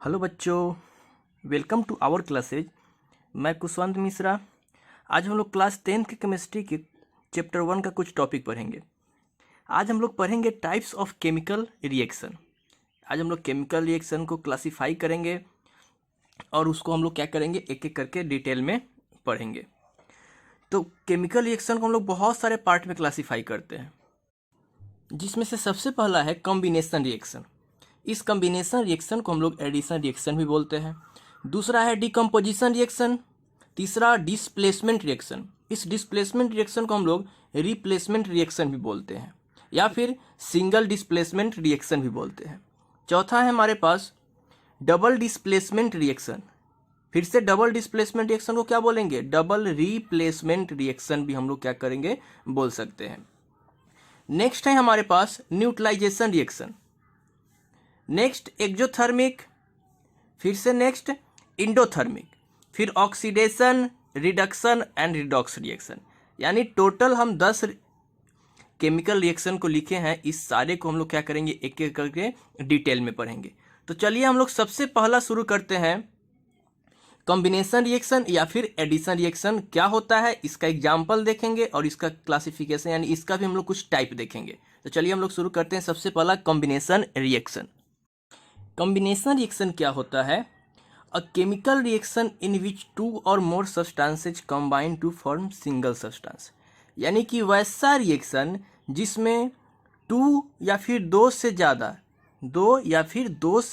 Hello बच्चों, welcome to our classes. मैं कुशवंत मिश्रा। आज हम लोग क्लास 10th के केमिस्ट्री के चैप्टर 1 का कुछ टॉपिक पढ़ेंगे। आज हम लोग पढ़ेंगे टाइप्स ऑफ केमिकल रिएक्शन। आज हम लोग केमिकल रिएक्शन को क्लासीफाई करेंगे और उसको हम लोग क्या करेंगे, एक एक करके डिटेल में पढ़ेंगे। तो केमिकल रिएक्शन को हम लोग बहुत सारे पार्ट में क्लासीफाई करते हैं, जिसमें से सबसे पहला है कॉम्बिनेशन रिएक्शन। इस कॉम्बिनेशन रिएक्शन को हम लोग एडिशन रिएक्शन भी बोलते हैं। दूसरा है डिकम्पोजिशन रिएक्शन। तीसरा डिस्प्लेसमेंट रिएक्शन। इस डिस्प्लेसमेंट रिएक्शन को हम लोग रिप्लेसमेंट रिएक्शन भी बोलते हैं या फिर सिंगल डिस्प्लेसमेंट रिएक्शन भी बोलते हैं। चौथा है हमारे पास डबल डिस्प्लेसमेंट रिएक्शन। फिर से डबल डिस्प्लेसमेंट रिएक्शन को क्या बोलेंगे, डबल रिप्लेसमेंट रिएक्शन भी हम लोग क्या करेंगे, बोल सकते हैं। नेक्स्ट है हमारे पास न्यूट्रलाइजेशन रिएक्शन। नेक्स्ट एक्जोथर्मिक, फिर से नेक्स्ट इंडोथर्मिक, फिर oxidation, reduction and redox reaction. यानी टोटल हम 10 केमिकल रिएक्शन को लिखे हैं। इस सारे को हम लोग क्या करेंगे, एक एक करके डिटेल में पढ़ेंगे। तो चलिए हम लोग सबसे पहला शुरू करते हैं कॉम्बिनेशन रिएक्शन या फिर एडिशन रिएक्शन क्या होता है, इसका एग्जाम्पल देखेंगे और इसका क्लासिफिकेशन यानी इसका भी हम लोग कुछ टाइप देखेंगे। तो चलिए हम लोग शुरू करते हैं। सबसे पहला कॉम्बिनेशन रिएक्शन। कॉम्बिनेशन रिएक्शन क्या होता है, a chemical reaction in which 2 और more substances combine to form single substance. यानी कि वैसा रिएक्शन जिसमें 2 या फिर 2 से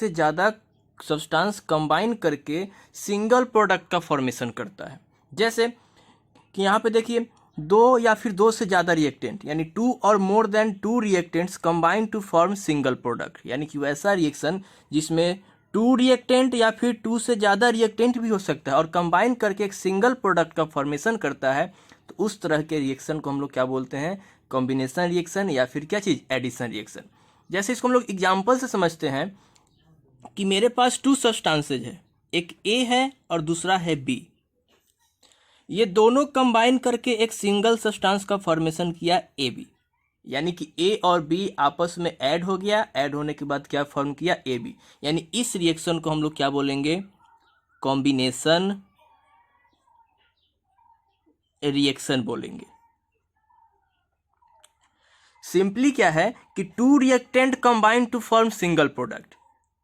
ज़्यादा सब्सटेंस कंबाइन करके सिंगल प्रोडक्ट का फॉर्मेशन करता है। जैसे कि यहाँ पे देखिए, 2 या फिर 2 से ज़्यादा रिएक्टेंट यानी 2 और more than 2 reactants combine to form single product. यानी कि वैसा रिएक्शन जिसमें 2 रिएक्टेंट या फिर 2 से ज़्यादा रिएक्टेंट भी हो सकता है और कंबाइन करके एक सिंगल प्रोडक्ट का फॉर्मेशन करता है, तो उस तरह के रिएक्शन को हम लोग क्या बोलते हैं, कॉम्बिनेशन रिएक्शन या फिर क्या चीज़, एडिशन रिएक्शन। जैसे इसको हम लोग एग्जाम्पल से समझते हैं कि मेरे पास 2 सब्सटेंसेज है, एक ए है और दूसरा है बी। ये दोनों कंबाइन करके एक सिंगल सब्सटेंस का फॉर्मेशन किया ए बी। यानी कि ए और बी आपस में ऐड हो गया, ऐड होने के बाद क्या फॉर्म किया, ए बी। यानी इस रिएक्शन को हम लोग क्या बोलेंगे, कॉम्बिनेशन रिएक्शन बोलेंगे। सिंपली क्या है कि 2 reactant combine to form single product.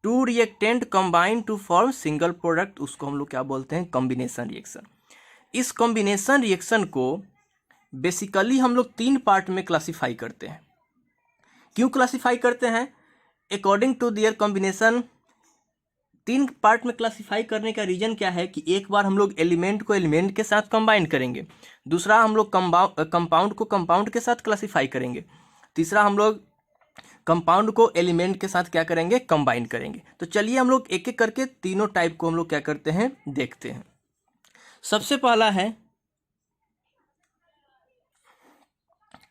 2 reactant combine to form single product, उसको हम लोग क्या बोलते हैं, कॉम्बिनेशन रिएक्शन। इस कॉम्बिनेशन रिएक्शन को बेसिकली हम लोग 3 पार्ट में क्लासिफाई करते हैं। क्यों क्लासिफाई करते हैं, according to their combination. 3 part में क्लासिफाई करने का रीजन क्या है कि एक बार हम लोग एलिमेंट को एलिमेंट के साथ कंबाइन करेंगे, दूसरा हम लोग कंपाउंड को कंपाउंड के साथ क्लासिफाई करेंगे, तीसरा हम लोग कंपाउंड को एलिमेंट के साथ क्या करेंगे, कंबाइन करेंगे। तो चलिए हम लोग एक एक करके तीनों टाइप को हम लोग क्या करते हैं, देखते हैं। सबसे पहला है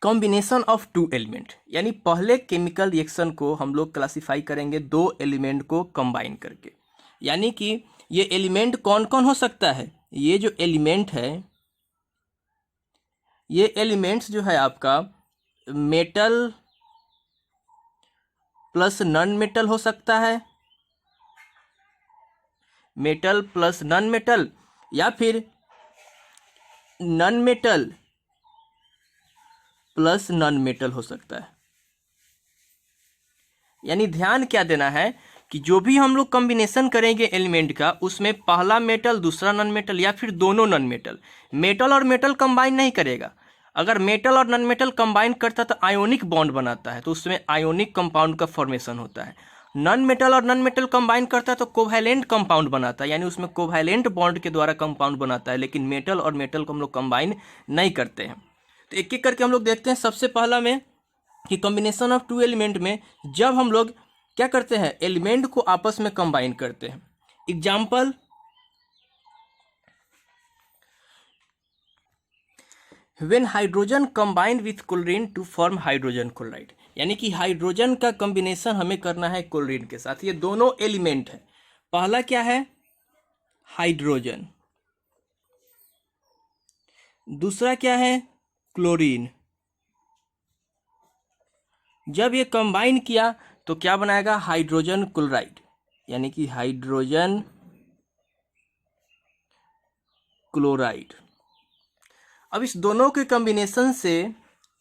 कॉम्बिनेशन ऑफ 2 एलिमेंट। यानी पहले केमिकल रिएक्शन को हम लोग क्लासिफाई करेंगे 2 एलिमेंट को कंबाइन करके। यानी कि ये एलिमेंट कौन कौन हो सकता है, ये जो एलिमेंट है, ये एलिमेंट्स जो है आपका मेटल प्लस नॉन मेटल हो सकता है, मेटल प्लस नॉन मेटल, या फिर non metal plus non metal हो सकता है। यानी ध्यान क्या देना है कि जो भी हम लोग कॉम्बिनेशन करेंगे एलिमेंट का, उसमें पहला मेटल दूसरा नॉन मेटल या फिर दोनों नॉन मेटल, मेटल और मेटल कंबाइन नहीं करेगा। अगर मेटल और नॉन मेटल कंबाइन करता तो आयोनिक बॉन्ड बनाता है, तो उसमें आयोनिक कंपाउंड का फॉर्मेशन होता है। नॉन मेटल और नॉन मेटल कंबाइन करता है तो कोवैलेंट कंपाउंड बनाता है, यानी उसमें कोवैलेंट बॉन्ड के द्वारा कंपाउंड बनाता है। लेकिन मेटल और मेटल को हम लोग कंबाइन नहीं करते हैं। तो एक एक करके हम लोग देखते हैं। सबसे पहला में कि कॉम्बिनेशन ऑफ 2 एलिमेंट में जब हम लोग क्या करते हैं, एलिमेंट को आपस में कंबाइन करते हैं। Example, when hydrogen combine with chlorine to form hydrogen chloride. यानी कि हाइड्रोजन का कॉम्बिनेशन हमें करना है क्लोरीन के साथ। ये दोनों एलिमेंट है, पहला क्या है, हाइड्रोजन, दूसरा क्या है, क्लोरीन। जब ये कंबाइन किया तो क्या बनाएगा, हाइड्रोजन क्लोराइड। यानी कि हाइड्रोजन क्लोराइड। अब इस दोनों के कॉम्बिनेशन से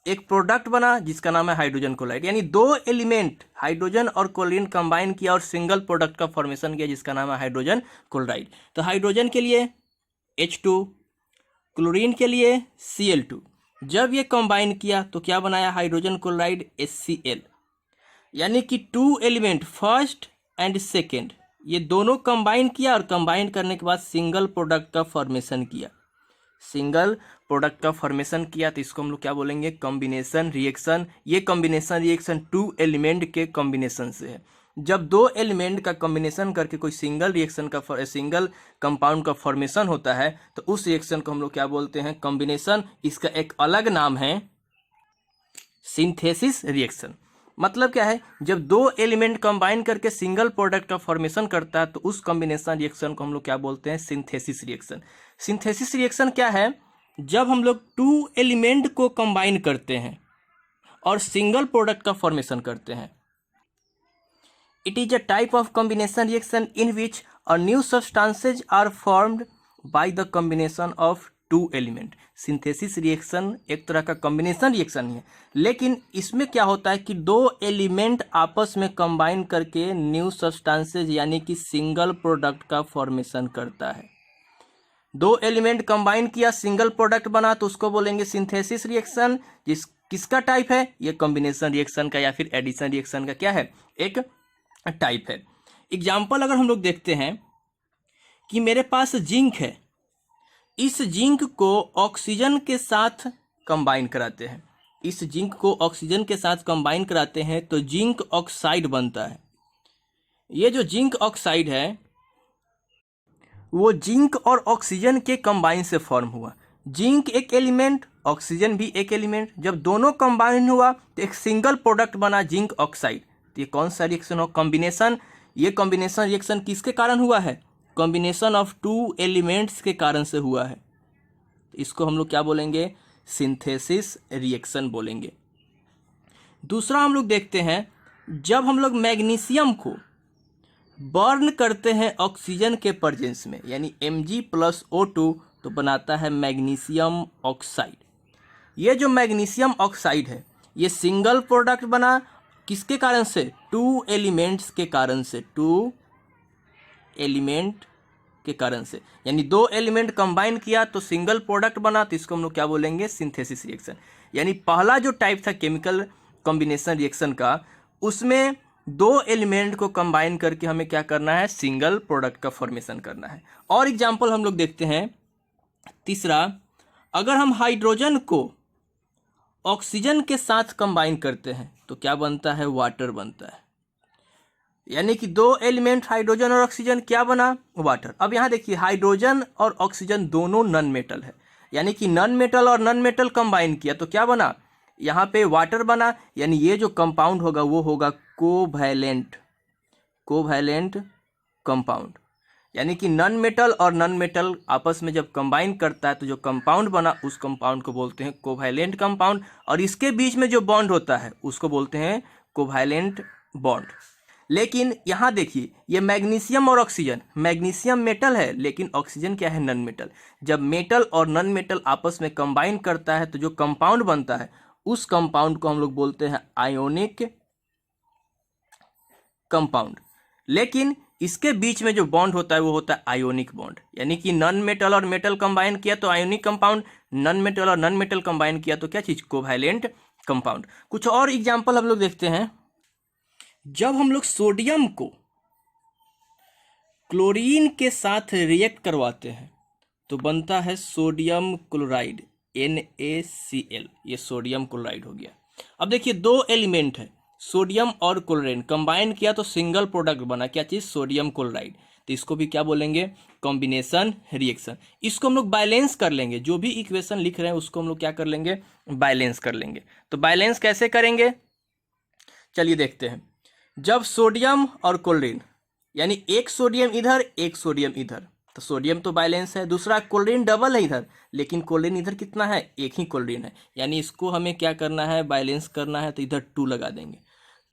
एक प्रोडक्ट बना जिसका नाम है हाइड्रोजन क्लोराइड, यानी दो एलिमेंट हाइड्रोजन और क्लोरीन कंबाइन किया और सिंगल प्रोडक्ट का फॉर्मेशन किया जिसका नाम है हाइड्रोजन क्लोराइड। तो हाइड्रोजन के लिए H2, क्लोरीन के लिए Cl2। जब ये कंबाइन किया तो क्या बनाया, हाइड्रोजन क्लोराइड HCl, यानी कि two element first and second ये दोनों कंबाइन किया और कंबाइन करने के बाद सिंगल प्रोडक्ट का फॉर्मेशन किया। सिंगल प्रोडक्ट का फॉर्मेशन किया तो इसको हम लोग क्या बोलेंगे, कॉम्बिनेशन रिएक्शन। ये कॉम्बिनेशन रिएक्शन टू एलिमेंट के कॉम्बिनेशन से है। जब दो एलिमेंट का कॉम्बिनेशन करके कोई सिंगल रिएक्शन का सिंगल कंपाउंड का फॉर्मेशन होता है तो उस रिएक्शन को हम लोग क्या बोलते हैं, कॉम्बिनेशन। इसका एक अलग नाम है सिंथेसिस रिएक्शन। मतलब क्या है, जब दो एलिमेंट कंबाइन करके सिंगल प्रोडक्ट का फॉर्मेशन करता है तो उस कॉम्बिनेशन रिएक्शन को हम लोग क्या बोलते हैं, सिंथेसिस रिएक्शन। सिंथेसिस रिएक्शन क्या है, जब हम लोग टू एलिमेंट को कंबाइन करते हैं और सिंगल प्रोडक्ट का फॉर्मेशन करते हैं। It is a type of combination reaction in which a new substances are formed by the combination of two element. Synthesis reaction एक तरह का कॉम्बिनेशन रिएक्शन ही है, लेकिन इसमें क्या होता है कि दो एलिमेंट आपस में कंबाइन करके न्यू सब्सटेंसेज यानी कि सिंगल प्रोडक्ट का फॉर्मेशन करता है। दो एलिमेंट कंबाइन किया, सिंगल प्रोडक्ट बना तो उसको बोलेंगे सिंथेसिस रिएक्शन। किसका टाइप है, ये कॉम्बिनेशन रिएक्शन का या फिर एडिशन रिएक्शन का क्या है, एक टाइप है। एग्जाम्पल अगर हम लोग देखते हैं कि मेरे पास जिंक है, इस जिंक को ऑक्सीजन के साथ कंबाइन कराते हैं, इस जिंक को ऑक्सीजन के साथ कंबाइन कराते हैं तो जिंक ऑक्साइड बनता है। ये जो जिंक ऑक्साइड है वो जिंक और ऑक्सीजन के कंबाइन से फॉर्म हुआ। जिंक एक एलिमेंट, ऑक्सीजन भी एक एलिमेंट, जब दोनों कंबाइन हुआ तो एक सिंगल प्रोडक्ट बना जिंक ऑक्साइड। तो ये कौन सा रिएक्शन हो, कॉम्बिनेशन। ये कॉम्बिनेशन रिएक्शन किसके कारण हुआ है, कॉम्बिनेशन ऑफ टू एलिमेंट्स के कारण से हुआ है। इसको हम लोग क्या बोलेंगे, सिंथेसिस रिएक्शन बोलेंगे। दूसरा हम लोग देखते हैं, जब हम लोग मैग्नीशियम को बर्न करते हैं ऑक्सीजन के प्रेजेंस में यानी Mg+O2 तो बनाता है मैग्नीशियम ऑक्साइड। ये जो मैग्नीशियम ऑक्साइड है ये सिंगल प्रोडक्ट बना किसके कारण से, टू एलिमेंट्स के कारण से, टू एलिमेंट के कारण से, यानी दो एलिमेंट कंबाइन किया तो सिंगल प्रोडक्ट बना तो इसको हम लोग क्या बोलेंगे, सिंथेसिस रिएक्शन। यानी पहला जो टाइप था केमिकल कॉम्बिनेशन रिएक्शन का, उसमें दो एलिमेंट को कंबाइन करके हमें क्या करना है, सिंगल प्रोडक्ट का फॉर्मेशन करना है। और एग्जांपल हम लोग देखते हैं तीसरा, अगर हम हाइड्रोजन को ऑक्सीजन के साथ कंबाइन करते हैं तो क्या बनता है, वाटर बनता है। यानी कि दो एलिमेंट हाइड्रोजन और ऑक्सीजन क्या बना, वाटर। अब यहाँ देखिए हाइड्रोजन और ऑक्सीजन दोनों नॉन मेटल है, यानी कि नॉन मेटल और नॉन मेटल कंबाइन किया तो क्या बना, यहाँ पे वाटर बना। यानी ये जो कंपाउंड होगा वो होगा कोवैलेंट कंपाउंड। यानी कि नॉन मेटल और नॉन मेटल आपस में जब कंबाइन करता है तो जो कंपाउंड बना उस कंपाउंड को बोलते हैं कोवैलेंट कंपाउंड, और इसके बीच में जो बॉन्ड होता है उसको बोलते हैं कोवैलेंट बॉन्ड। लेकिन यहाँ देखिए ये मैग्नीशियम और ऑक्सीजन, मैग्नीशियम मेटल है लेकिन ऑक्सीजन क्या है, नॉन मेटल। जब मेटल और नॉन मेटल आपस में कंबाइन करता है तो जो कंपाउंड बनता है उस कंपाउंड को हम लोग बोलते हैं आयोनिक कंपाउंड। लेकिन इसके बीच में जो बॉन्ड होता है वो होता है आयोनिक बॉन्ड। यानी कि नॉन मेटल और मेटल कंबाइन किया तो आयोनिक कंपाउंड, नॉन मेटल और नॉन मेटल कंबाइन किया तो क्या चीज, कोवैलेंट कंपाउंड। कुछ और एग्जांपल हम लोग देखते हैं, जब हम लोग सोडियम को क्लोरीन के साथ रिएक्ट करवाते हैं तो बनता है सोडियम क्लोराइड NaCl, ये सोडियम क्लोराइड हो गया। अब देखिए दो एलिमेंट है सोडियम और क्लोरीन कंबाइन किया तो सिंगल प्रोडक्ट बना, क्या चीज, सोडियम क्लोराइड। तो इसको भी क्या बोलेंगे, कॉम्बिनेशन रिएक्शन। इसको हम लोग बैलेंस कर लेंगे, जो भी इक्वेशन लिख रहे हैं उसको हम लोग क्या कर लेंगे, बैलेंस कर लेंगे। तो बैलेंस कैसे करेंगे, चलिए देखते हैं। जब सोडियम और क्लोरीन यानी एक सोडियम इधर एक सोडियम इधर तो सोडियम तो बैलेंस है, दूसरा क्लोरीन डबल है इधर लेकिन क्लोरीन इधर कितना है, एक ही क्लोरीन है, यानी इसको हमें क्या करना है, बैलेंस करना है तो इधर 2 लगा देंगे।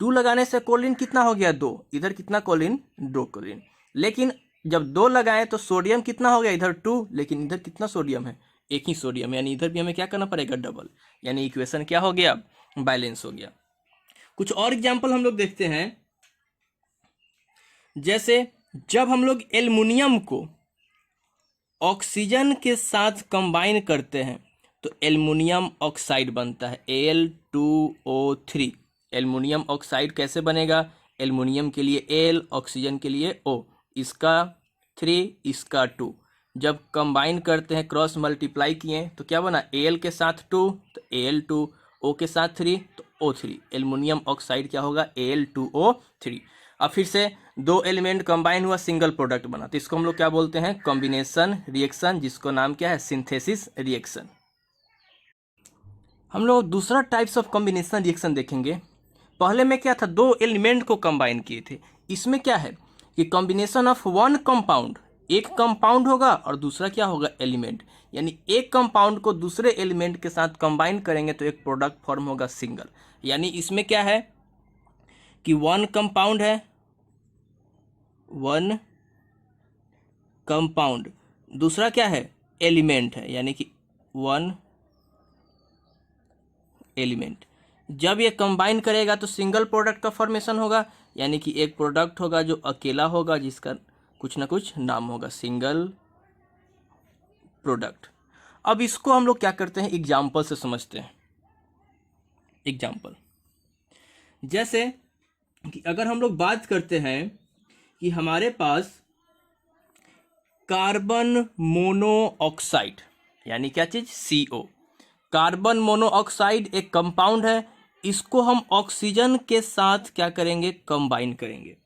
2 लगाने से कोलिन कितना हो गया 2, इधर कितना कोलिन 2 कोलिन। लेकिन जब 2 लगाए तो सोडियम कितना हो गया इधर 2, लेकिन इधर कितना सोडियम है, एक ही सोडियम, यानी इधर भी हमें क्या करना पड़ेगा डबल, यानी इक्वेशन क्या हो गया, बैलेंस हो गया। कुछ और एग्जाम्पल हम लोग देखते हैं, जैसे जब हम लोग एल्युमिनियम को ऑक्सीजन के साथ कंबाइन करते हैं तो एल्युमिनियम ऑक्साइड बनता है Al2O3। एल्युमिनियम ऑक्साइड कैसे बनेगा, एल्युमिनियम के लिए Al, ऑक्सीजन के लिए O, इसका 3 इसका 2, जब कंबाइन करते हैं क्रॉस मल्टीप्लाई किए तो क्या बना, Al के साथ 2 तो Al2, O के साथ 3 तो O3, एल्युमिनियम ऑक्साइड क्या होगा Al2O3। अब फिर से 2 एलिमेंट कंबाइन हुआ, सिंगल प्रोडक्ट बना, तो इसको हम लोग क्या बोलते हैं, कॉम्बिनेशन रिएक्शन, जिसको नाम क्या है, सिंथेसिस रिएक्शन। हम लोग दूसरा टाइप्स ऑफ कॉम्बिनेशन रिएक्शन देखेंगे। पहले में क्या था, 2 एलिमेंट को कंबाइन किए थे, इसमें क्या है कि कॉम्बिनेशन ऑफ वन कंपाउंड, एक कंपाउंड होगा और दूसरा क्या होगा एलिमेंट, यानी एक कंपाउंड को दूसरे एलिमेंट के साथ कंबाइन करेंगे तो एक प्रोडक्ट फॉर्म होगा सिंगल। यानी इसमें क्या है कि वन कंपाउंड है, वन कंपाउंड, दूसरा क्या है एलिमेंट है, यानी कि वन एलिमेंट। जब ये कंबाइन करेगा तो सिंगल प्रोडक्ट का फॉर्मेशन होगा, यानी कि एक प्रोडक्ट होगा जो अकेला होगा, जिसका कुछ ना कुछ नाम होगा, सिंगल प्रोडक्ट। अब इसको हम लोग क्या करते हैं, एग्जाम्पल से समझते हैं। एग्जाम्पल जैसे कि अगर हम लोग बात करते हैं कि हमारे पास कार्बन मोनोऑक्साइड, यानी क्या चीज, CO, कार्बन मोनोऑक्साइड एक कंपाउंड है, इसको हम ऑक्सीजन के साथ क्या करेंगे, कंबाइन करेंगे।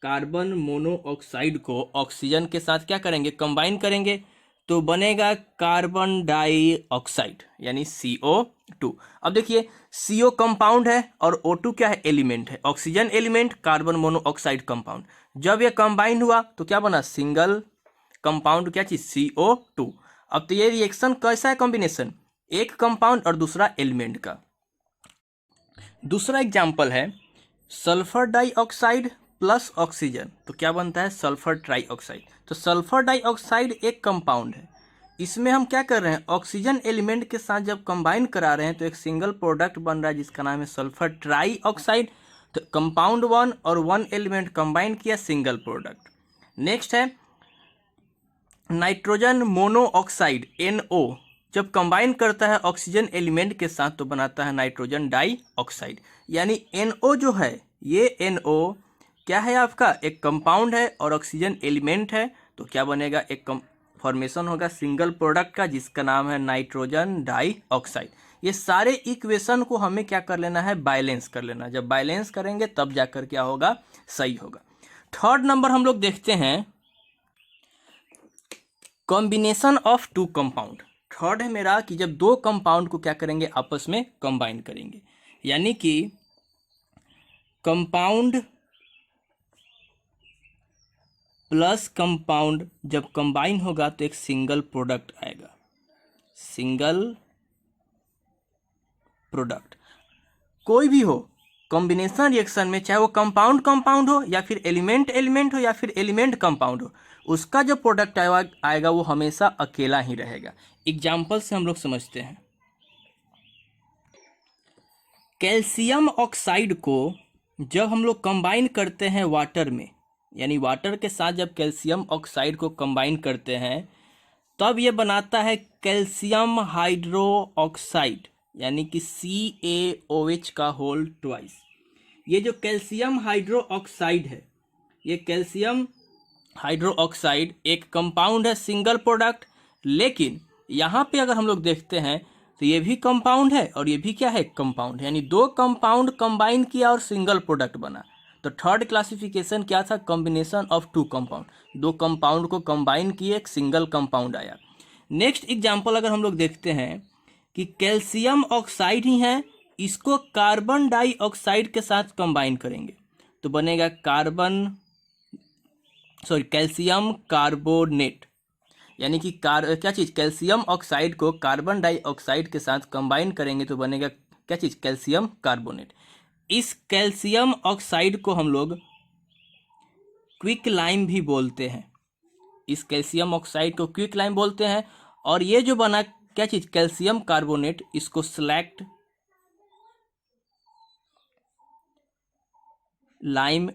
कार्बन मोनोऑक्साइड को ऑक्सीजन के साथ क्या करेंगे, कंबाइन करेंगे, तो बनेगा कार्बन डाइऑक्साइड, यानी CO2। अब देखिए CO कंपाउंड है और O2 क्या है, एलिमेंट है, oxygen element, carbon monoxide compound. जब ये कंबाइन हुआ तो क्या बना, सिंगल कंपाउंड, क्या चीज, CO2। अब तो ये रिएक्शन कैसा है, कॉम्बिनेशन, एक कंपाउंड और दूसरा एलिमेंट का। दूसरा एग्जाम्पल है सल्फर डाइऑक्साइड प्लस ऑक्सीजन, तो क्या बनता है, सल्फर ट्राइऑक्साइड। तो सल्फर डाइऑक्साइड एक कंपाउंड है, इसमें हम क्या कर रहे हैं, ऑक्सीजन एलिमेंट के साथ जब कंबाइन करा रहे हैं तो एक सिंगल प्रोडक्ट बन रहा है जिसका नाम है सल्फर ट्राइऑक्साइड। तो कंपाउंड वन और वन एलिमेंट कंबाइन किया, सिंगल प्रोडक्ट। नेक्स्ट है नाइट्रोजन मोनोऑक्साइड NO, जब कंबाइन करता है ऑक्सीजन एलिमेंट के साथ तो बनाता है नाइट्रोजन डाइऑक्साइड। यानी NO जो है, ये NO क्या है आपका, एक कंपाउंड है और ऑक्सीजन एलिमेंट है, तो क्या बनेगा, एक फॉर्मेशन होगा सिंगल प्रोडक्ट का जिसका नाम है नाइट्रोजन डाइऑक्साइड। ये सारे इक्वेशन को हमें क्या कर लेना है, बैलेंस कर लेना। जब बैलेंस करेंगे तब जाकर क्या होगा, सही होगा। थर्ड नंबर हम लोग देखते हैं कॉम्बिनेशन ऑफ 2 कंपाउंड। थर्ड है मेरा कि जब 2 कंपाउंड को क्या करेंगे, आपस में कंबाइन करेंगे, यानी कि कंपाउंड प्लस कंपाउंड जब कंबाइन होगा तो एक सिंगल प्रोडक्ट आएगा, सिंगल प्रोडक्ट। कोई भी हो कॉम्बिनेशन रिएक्शन में, चाहे वो कंपाउंड कंपाउंड हो या फिर एलिमेंट एलिमेंट हो या फिर एलिमेंट कंपाउंड हो, उसका जो प्रोडक्ट आएगा वो हमेशा अकेला ही रहेगा। एग्जाम्पल से हम लोग समझते हैं। कैल्शियम ऑक्साइड को जब हम लोग कंबाइन करते हैं वाटर में, यानी वाटर के साथ जब कैल्शियम ऑक्साइड को कंबाइन करते हैं तब ये बनाता है कैल्शियम हाइड्रो ऑक्साइड, यानी कि CaOH का होल ट्वाइस। ये जो कैल्शियम हाइड्रो ऑक्साइड है, ये कैल्शियम हाइड्रो ऑक्साइड एक कंपाउंड है, सिंगल प्रोडक्ट। लेकिन यहाँ पे अगर हम लोग देखते हैं तो ये भी कंपाउंड है और ये भी क्या है, कंपाउंड, यानी 2 कंपाउंड कंबाइन किया और सिंगल प्रोडक्ट बना। तो थर्ड क्लासिफिकेशन क्या था, कॉम्बिनेशन ऑफ 2 कंपाउंड। 2 कंपाउंड को कंबाइन किए, एक सिंगल कंपाउंड आया। नेक्स्ट एग्जाम्पल अगर हम लोग देखते हैं कि कैल्शियम ऑक्साइड ही है, इसको कार्बन डाइऑक्साइड के साथ कंबाइन करेंगे तो बनेगा कैल्शियम कार्बोनेट, यानी कि क्या चीज़, कैल्शियम ऑक्साइड को कार्बन डाइऑक्साइड के साथ कंबाइन करेंगे तो बनेगा क्या चीज़, कैल्शियम कार्बोनेट। इस कैल्शियम ऑक्साइड को हम लोग क्विक लाइम भी बोलते हैं। इस कैल्शियम ऑक्साइड को क्विक लाइम बोलते हैं। और ये जो बना क्या चीज, कैल्शियम कार्बोनेट, इसको स्लैक्ड लाइम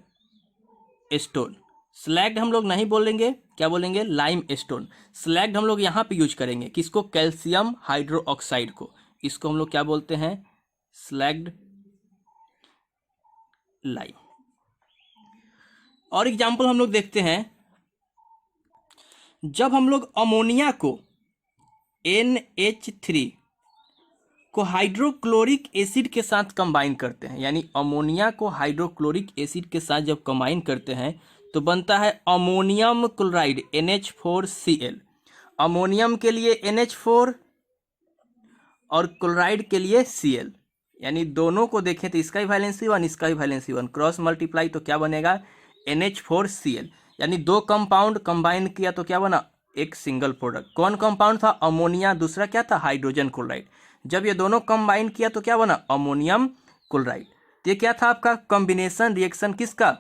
स्टोन। स्लैग्ड हम लोग नहीं बोलेंगे, क्या बोलेंगे, लाइम स्टोन। स्लैग्ड हम लोग यहाँ पे यूज करेंगे किसको, कैल्शियम हाइड्रोक्साइड को। इसको हम लोग क्या बोलते हैं, स्लैग्ड लाइम। और एग्जाम्पल हम लोग देखते हैं, जब हम लोग अमोनिया को NH3 को हाइड्रोक्लोरिक एसिड के साथ कंबाइन करते हैं, यानी अमोनिया को हाइड्रोक्लोरिक एसिड के साथ जब कंबाइन करते हैं तो बनता है अमोनियम क्लोराइड NH4Cl। अमोनियम के लिए NH4 और क्लोराइड के लिए Cl, यानी दोनों को देखें तो इसका भी वैलेंसी 1, इसका भी वैलेंसी 1, क्रॉस मल्टीप्लाई तो क्या बनेगा, NH4Cl। यानी दो कंपाउंड कंबाइन किया तो क्या बना, एक सिंगल प्रोडक्ट। कौन कंपाउंड था, अमोनिया, दूसरा क्या था, हाइड्रोजन क्लोराइड। जब ये दोनों कंबाइन किया तो क्या बना, अमोनियम क्लोराइड। तो ये क्या था आपका कॉम्बिनेशन रिएक्शन किसका,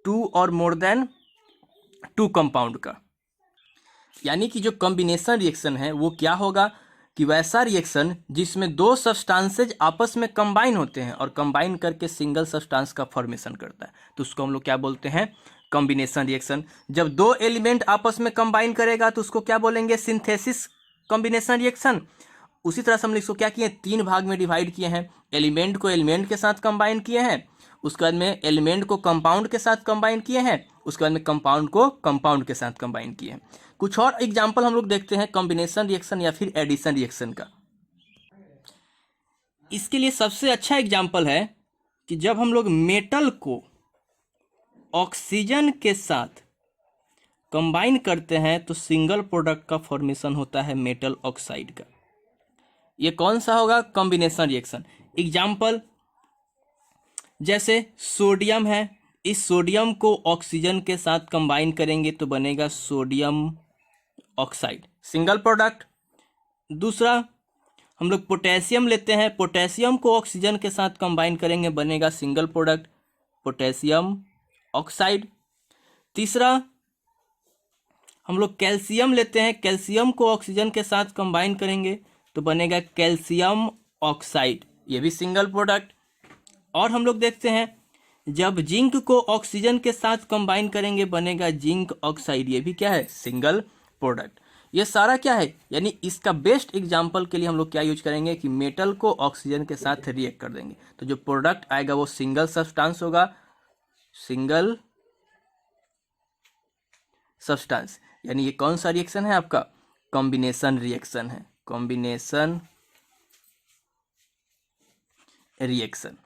2 और मोर देन 2 कंपाउंड का। यानी कि जो कॉम्बिनेशन रिएक्शन है वो क्या होगा कि वैसा रिएक्शन जिसमें दो सब्सटेंसेज आपस में कंबाइन होते हैं और कंबाइन करके सिंगल सब्सटेंस का फॉर्मेशन करता है, तो उसको हम लोग क्या बोलते हैं, कॉम्बिनेशन रिएक्शन। जब दो एलिमेंट आपस में कंबाइन करेगा तो उसको क्या बोलेंगे, सिंथेसिस कॉम्बिनेशन रिएक्शन। उसी तरह से हम इसको क्या किए, 3 भाग में डिवाइड किए हैं। एलिमेंट को एलिमेंट के साथ कंबाइन किए हैं, उसके बाद में एलिमेंट को कंपाउंड के साथ कंबाइन किए हैं, उसके बाद में कंपाउंड को कंपाउंड के साथ कंबाइन किए हैं। कुछ और एग्जाम्पल हम लोग देखते हैं कॉम्बिनेशन रिएक्शन या फिर एडिशन रिएक्शन का। इसके लिए सबसे अच्छा एग्जाम्पल है कि जब हम लोग मेटल को ऑक्सीजन के साथ कंबाइन करते हैं तो सिंगल प्रोडक्ट का फॉर्मेशन होता है मेटल ऑक्साइड का। ये कौन सा होगा, कॉम्बिनेशन रिएक्शन। एग्जाम्पल जैसे सोडियम है, इस सोडियम को ऑक्सीजन के साथ कंबाइन करेंगे तो बनेगा सोडियम ऑक्साइड, सिंगल प्रोडक्ट। दूसरा हम लोग पोटेशियम लेते हैं, पोटेशियम को ऑक्सीजन के साथ कंबाइन करेंगे बनेगा सिंगल प्रोडक्ट पोटेशियम ऑक्साइड। तीसरा हम लोग कैल्शियम लेते हैं, कैल्शियम को ऑक्सीजन के साथ कंबाइन करेंगे तो बनेगा कैल्शियम ऑक्साइड, ये भी सिंगल प्रोडक्ट। और हम लोग देखते हैं जब जिंक को ऑक्सीजन के साथ कंबाइन करेंगे बनेगा जिंक ऑक्साइड, ये भी क्या है, सिंगल प्रोडक्ट। ये सारा क्या है, यानी इसका बेस्ट एग्जांपल के लिए हम लोग क्या यूज करेंगे कि मेटल को ऑक्सीजन के साथ रिएक्ट कर देंगे तो जो प्रोडक्ट आएगा वो सिंगल सब्सटेंस होगा, सिंगल सब्सटेंस। यानी ये कौन सा रिएक्शन है आपका, कॉम्बिनेशन रिएक्शन है, कॉम्बिनेशन रिएक्शन।